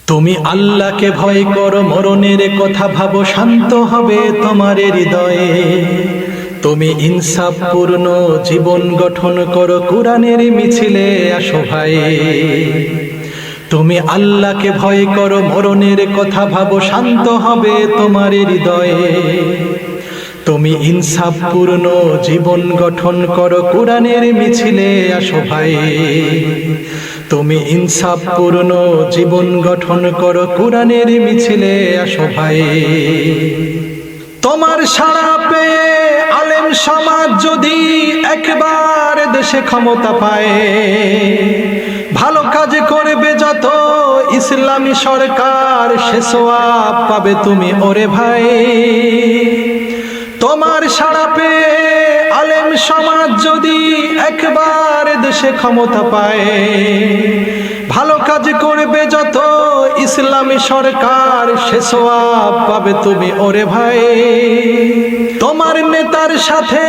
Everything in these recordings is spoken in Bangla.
তুমি আল্লাহকে ভয় করো, মরণের কথা ভাবো, শান্ত হবে তোমার হৃদয়ে। তুমি ইনসাফপূর্ণ জীবন গঠন করো, কোরআনের মিছিলে আসো ভাই। তুমি আল্লাহকে ভয় করো, মরণের কথা ভাবো, শান্ত হবে তোমার হৃদয়ে। তুমি ইনসাফপূর্ণ জীবন গঠন করো, কোরআনের মিছিলে আসো ভাই। তুমি ইনসাফপূর্ণ জীবন গঠন করো, কোরআনের মিছিলে আসো ভাই। তোমার সাড়া পেয়ে আলেম সমাজ যদি একবার দেশে ক্ষমতা পায়, ভালো কাজ করবে যত ইসলামী সরকার, সে সওয়াব পাবে তুমি ওরে ভাই। তোমার সাড়া পেয়ে আলেম সমাজ যদি একবার দেশে ক্ষমতা পায়, ভালো কাজ করবে যত ইসলামী সরকার, সে সওয়াব পাবে তুমি ওরে ভাই। তোমার নেতার সাথে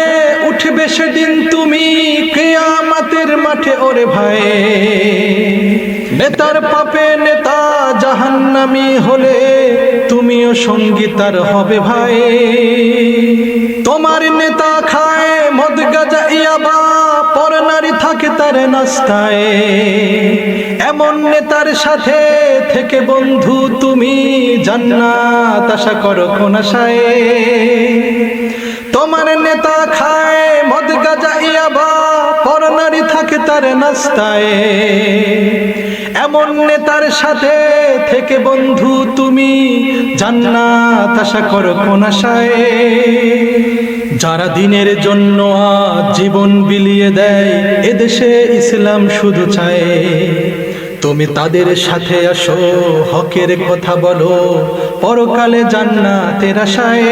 উঠবে সেদিন তুমি কিয়ামতের মাঠে ওরে ভাই। নেতার পাপে নেতা জাহান্নামী হলে তুমিও সঙ্গী তার হবে ভাই। তোমার নেতা খায় মদ গাঁজা ইয়াবা, পর নারী থাকে তার নাস্তায়। এমন নেতার সাথে থেকে বন্ধু তুমি জান্নাত আশা করো কোন আশায়। তোমার নেতা খায় মদ গাঁজা ইয়াবা, পর নারী থাকে তার নাস্তায়। এমন নেতার সাথে থেকে বন্ধু তুমি জান্নাত আশা করো কোন আশায়। যারা দিনের জন্য আজ জীবন বিলিয়ে দেয়, এদেশে ইসলাম শুধু চায়। তুমি তাদের সাথে আসো, হকের কথা বলো, পরকালে জান্নাতের আশায়।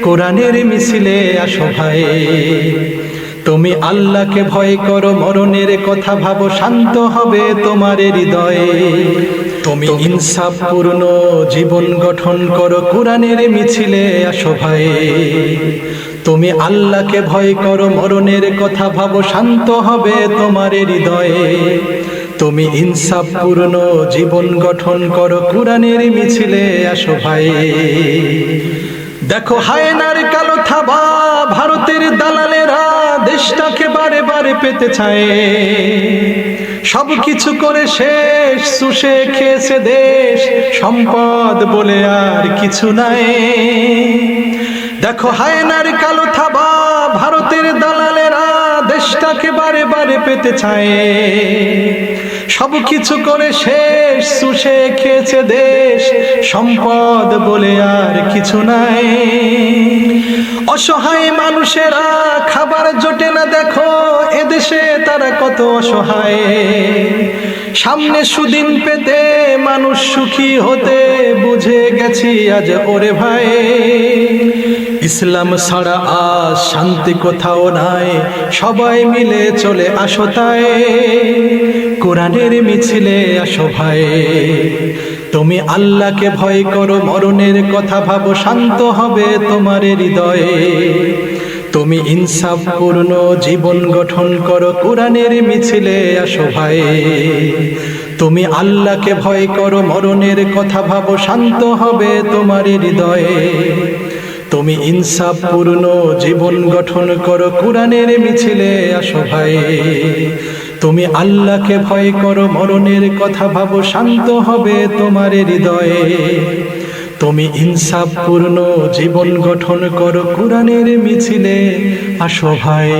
কোরআনের মিছিলে আসো ভাই। তুমি আল্লাহকে ভয় করো, মরণের কথা ভাবো, শান্ত হবে তোমার হৃদয়ে। তুমি ইনসাফপূর্ণ জীবন গঠন করো, কোরআনের মিছিলে আসো ভাই। তুমি আল্লাহকে ভয় করো, মরণের কথা ভাবো, শান্ত হবে তোমার হৃদয়ে। তুমি ইনসাফপূর্ণ জীবন গঠন করো, কোরআনের মিছিলে আসো ভাই। দেখো হায়নার কালো থাবা ভারতের দালালেরা দেশটাকে বারে বারে পেতে চায়। সব কিছু করে শেষ চুষে খেয়েছে দেশ, সম্পদ বলে আর কিছু নাই। দেখো হায়নার কালো থাবা ভারতের দালালেরা দেশটাকে বারে বারে পেতে চায়। সব কিছু করে শেষ চুষে খেয়েছে দেশ, সম্পদ বলে আর কিছু নাই। অসহায় মানুষেরা খাবার জোটে না, দেখো এদেশে তারা কত অসহায়। সামনে সুদিন পেতে মানুষ সুখী হতে বুঝে গেছি আজ ওরে ভাই। ইসলাম ছাড়া আজ শান্তি কোথাও নাই, সবাই মিলে চলে আসো তাই। কোরআনের মিছিলে আসো ভাই। তুমি আল্লাহকে ভয় করো, মরণের কথা ভাবো, শান্ত হবে তোমার হৃদয়ে। তুমি ইনসাফপূর্ণ জীবন গঠন করো, কোরআনের মিছিলে আসো ভাই। তুমি আল্লাহকে ভয় করো, মরণের কথা ভাবো, শান্ত হবে তোমার হৃদয়ে। তুমি ইনসাফপূর্ণ জীবন গঠন করো, কোরআনের মিছিলে আসো ভাই। তুমি আল্লাহকে ভয় করো, মরণের কথা ভাবো, শান্ত হবে তোমার হৃদয়ে। তুমি ইনসাফপূর্ণ জীবন গঠন করো, কোরআনের মিছিলে আসো ভাই।